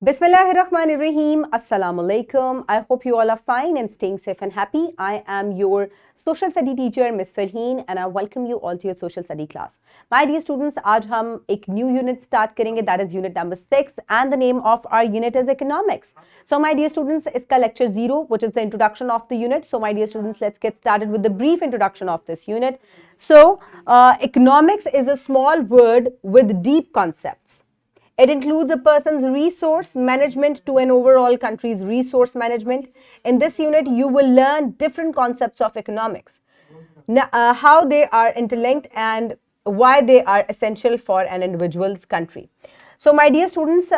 Bismillahirrahmanirrahim. Assalamu alaikum. I hope you all are fine and staying safe and happy. I am your social study teacher, Miss Farheen, and I welcome you all to your social study class. My dear students, आज हम एक new unit start करेंगे, that is unit number 6, and the name of our unit is economics. So my dear students, इसका lecture 0, which is the introduction of the unit. So my dear students, let's get started with the brief introduction of this unit. So economics is a small word with deep concepts. It includes a person's resource management to an overall country's resource management. In this unit, you will learn different concepts of economics, how they are interlinked and why they are essential for an individual's country. So my dear students,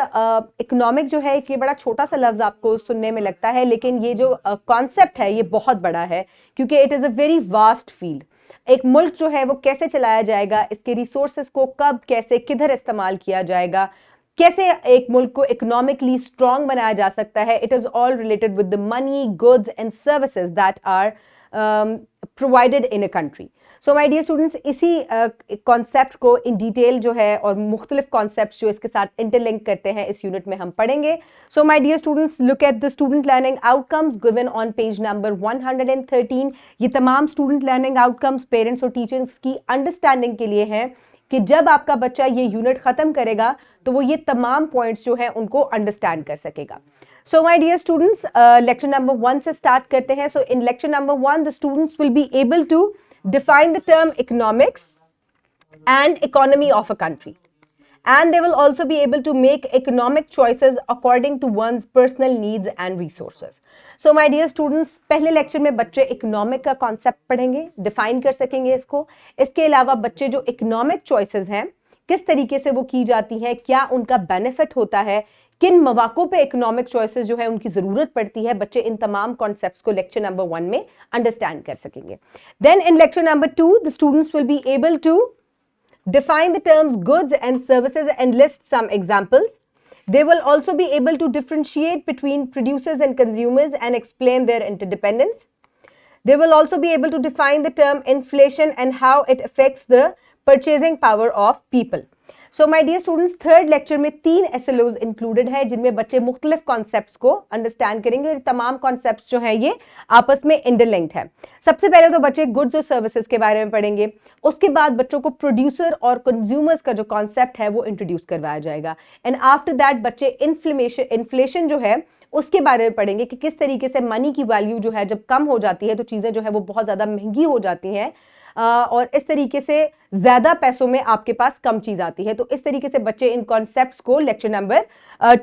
economic जो है ये बड़ा छोटा सा लफ्ज़ आपको सुनने में लगता है, लेकिन ये जो concept है ये बहुत बड़ा है क्योंकि it is a very vast field. एक मुल्क जो है वो कैसे चलाया जाएगा, इसके रिसोर्सेज को कब कैसे किधर इस्तेमाल किया जाएगा, कैसे एक मुल्क को इकोनॉमिकली स्ट्रॉन्ग बनाया जा सकता है, it is all related with the money, goods and services that are provided in a country. So my dear students, इसी कॉन्सेप्ट को इन डिटेल जो है और मुख्तलिफ कॉन्सेप्ट जो इसके साथ इंटरलिंक करते हैं इस यूनिट में हम पढ़ेंगे. So my dear students, look at the student learning outcomes given on page number 113. ये तमाम स्टूडेंट लर्निंग आउटकम्स पेरेंट्स और टीचर्स की अंडरस्टैंडिंग के लिए हैं कि जब आपका बच्चा ये यूनिट खत्म करेगा तो वो ये तमाम पॉइंट्स जो हैं उनको अंडरस्टैंड कर सकेगा. So my dear students, lecture number 1 से स्टार्ट करते हैं. So in lecture number 1 the students will be able to define the term economics and economy of a country, and they will also be able to make economic choices according to one's personal needs and resources. So my dear students, पहले lecture में बच्चे economic का concept पढ़ेंगे, define कर सकेंगे इसको. इसके अलावा बच्चे जो इकोनॉमिक चॉइसेस हैं किस तरीके से वो की जाती हैं, क्या उनका बेनिफिट होता है, किन मौक़ों पे इकोनॉमिक चॉइसेस जो है उनकी ज़रूरत पड़ती है, बच्चे इन तमाम कॉन्सेप्ट्स को लेक्चर नंबर 1 में अंडरस्टैंड कर सकेंगे. Then in lecture number 2 the students will be able to define the terms goods and services and list some examples. They will also be able to differentiate between producers and consumers and explain their interdependence. They will also be able to define the term inflation and how it affects the purchasing power of people. So my dear students, third lecture में 3 SLOs included है जिनमें बच्चे मुख्तलिफ concepts को understand करेंगे और तमाम concepts जो हैं ये आपस में इंटरलिंक्ड है. सबसे पहले तो बच्चे गुड्स और सर्विसेज के बारे में पढ़ेंगे. उसके बाद बच्चों को प्रोड्यूसर और कंज्यूमर्स का जो कॉन्सेप्ट है वो इंट्रोड्यूस करवाया जाएगा. एंड आफ्टर दैट बच्चे इन्फ्लेशन जो है उसके बारे में पढ़ेंगे कि किस तरीके से मनी की वैल्यू जो है जब कम हो जाती है तो चीज़ें जो है वो बहुत ज़्यादा महंगी हो जाती हैं और इस तरीके से ज़्यादा पैसों में आपके पास कम चीज़ आती है. तो इस तरीके से बच्चे इन कॉन्सेप्ट्स को लेक्चर नंबर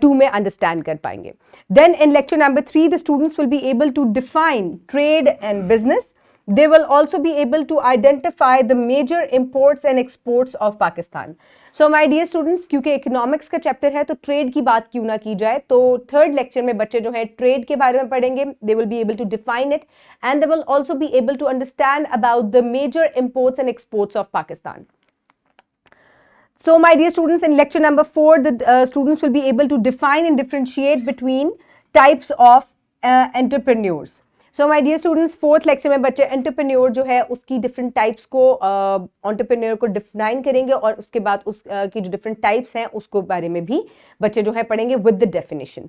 2 में अंडरस्टैंड कर पाएंगे. Then in lecture number 3 the students will be able to define trade and business. They will also be able to identify the major imports and exports of Pakistan. So my dear students, क्योंकि economics का chapter है तो trade की बात क्यों ना की जाए, तो थर्ड लेक्चर में बच्चे जो है ट्रेड के बारे में पढ़ेंगे. They will be able to define it and they will also be able to understand about the major imports and exports of Pakistan. So my dear students, in lecture number 4 the students will be able to define and differentiate between types of entrepreneurs. So my dear students, fourth lecture में बच्चे entrepreneur जो है उसकी different types को entrepreneur को define करेंगे और उसके बाद उसकी जो डिफरेंट टाइप्स हैं उसको बारे में भी बच्चे जो है पढ़ेंगे with the definition.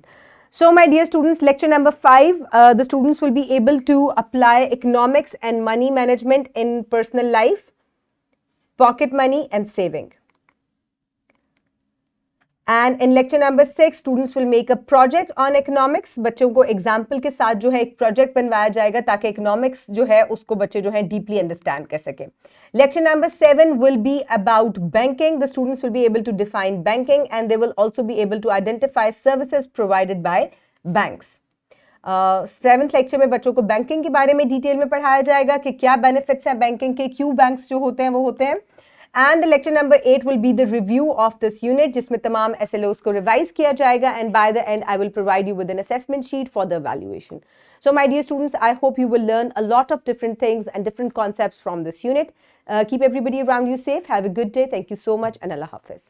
So my dear students, lecture number 5 the students will be able to apply economics and money management in personal life, pocket money and saving. And in lecture number 6 students will make a project on economics. बच्चों को example के साथ जो है एक project बनवाया जाएगा ताकि इकोनॉमिक्स जो है उसको बच्चे जो है डीपली अंडरस्टैंड कर सकें. lecture number 7 will be about banking. The students will be able to define banking and they will also be able to identify services provided by banks. 7th lecture में बच्चों को बैंकिंग के बारे में detail में पढ़ाया जाएगा कि क्या बेनिफिट्स हैं बैंकिंग के, क्यों बैंक्स जो होते हैं वो होते हैं. And the lecture number 8 will be the review of this unit जिसमें तमाम SLOs को रिवाइज किया जाएगा and by the end I will provide you with an assessment sheet for the evaluation. So my dear students, I hope you will learn a lot of different things and different concepts from this unit. Keep everybody around you safe. Have a good day. Thank you so much and Allah Hafiz.